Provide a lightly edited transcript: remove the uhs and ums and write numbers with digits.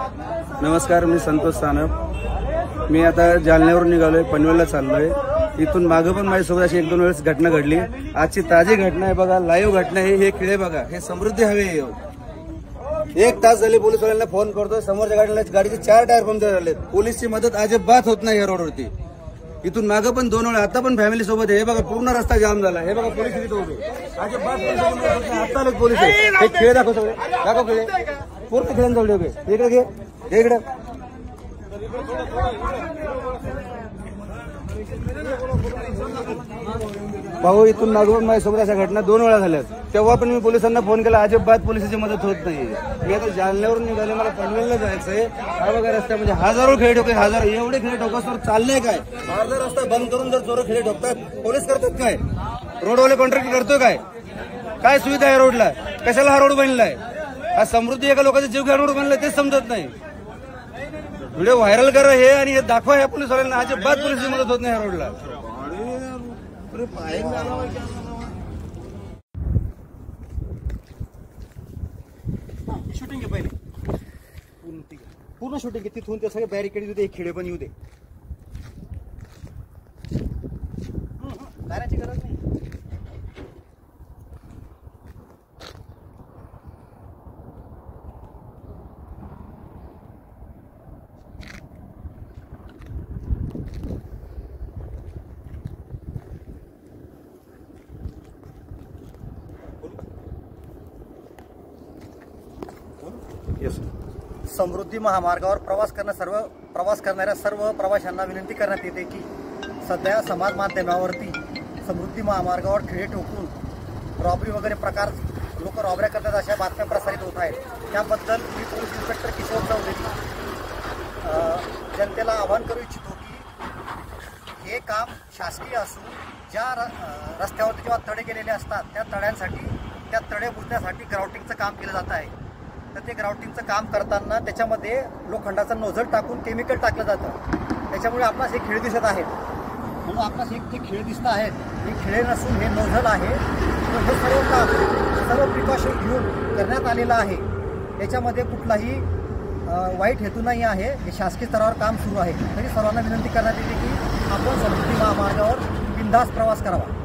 नमस्कार, मी संतोष सानप। मी आता जालन्यावरून निघालोय, पनवेलला चाललोय। इथून मागे पण माझ्यासोबत अशी 1-2 वेळेस घटना घडली। आजची ताजी घटना आहे बघा, लाईव्ह घटना आहे। हे खिळे बघा, हे समृद्धी हवे। 1 तास झाले पोलिसवाल्यांना फोन करतोय, समोरच्या गाडीचे 4 टायर पंक्चर झालेत। पोलीसची मदत अजिबात होत नाही या रोडवरती। इथून मागे पण 2 वेळा, आता पण फॅमिली सोबत आहे। हे बघा, पूर्ण रस्ता जाम झाला। हे बघा, पोलीस इथे उभे, अजिबात आता पोलीस आहे। हे खिळे दाखव, सगळे दाखव खिळे, पूर्ण खिळ्यांजवळ उभे। इकडे घे, इकडे भाऊ। इथून मागून माझ्यासोबत अशा घटना 2 वेळा झाल्यात। तेव्हा पण मी पोलिसांना फोन केला, अजिबात पोलिसांची मदत होत नाही। मी आता जालन्यावरून निघाले, मला पनवेलला जायचंय। हा बघा रस्ता, म्हणजे हजारो खिळे ठोके, हजार एवढे खिळे ठोकसवर चाललंय काय? अर्धा रस्ता बंद करून जर चोर खिळे ठोकतात, पोलीस करतात काय? रोडवाले कॉन्ट्रॅक्ट करतो काय? काय सुविधा आहे रोडला? कशाला हा रोड बनलाय? हा समृद्धी एका लोकांचा जीव घ्या रोड बनलाय, तेच समजत नाही। व्हिडिओ व्हायरल करा हे, आणि हे दाखवा या पोलिसवाल्यांना। अजिबात पोलिसची मदत होत नाही या रोडला। शूटिंग पहिले पूर्ण शूटिंग तिथून ते सगळे बॅरिकेड येऊ दे, खिडे पण येऊ दे, जाण्याची गरज नाही। समृद्धी महामार्गावर प्रवास करणाऱ्या सर्व प्रवाशांना विनंती करण्यात येते की सध्या समाज माध्यमावरती समृद्धी महामार्गावर खिळे ठोकून रॉबरी वगैरे प्रकार, लोक रॉबऱ्या करतात अशा बातम्या प्रसारित होत आहेत। त्याबद्दल मी पोलीस इन्स्पेक्टर किशोर चौधरी जनतेला आवाहन करू इच्छितो की हे काम शासकीय असून ज्या रस्त्यावरती जेव्हा तडे गेलेले असतात, त्या तड्यांसाठी, त्या तडे बुजण्यासाठी ग्राउटिंगचं काम केलं जात आहे। तर ते ग्राउटिंगचं काम करताना त्याच्यामध्ये लोखंडाचं नोझल टाकून केमिकल टाकलं जातं। त्याच्यामुळे आपणास हे खिळे दिसत आहेत, म्हणून आपणास हे खिळे दिसत आहेत। हे खिळे नसून हे नोझल आहे। हे सर्व काम, सर्व प्रिकॉशन घेऊन करण्यात आलेलं आहे। याच्यामध्ये कुठलाही वाईट हेतू नाही आहे। हे शासकीय स्तरावर काम सुरू आहे। तरी सर्वांना विनंती करण्यात येते की आपण समृद्धी महामार्गावर बिनधास्त प्रवास करावा।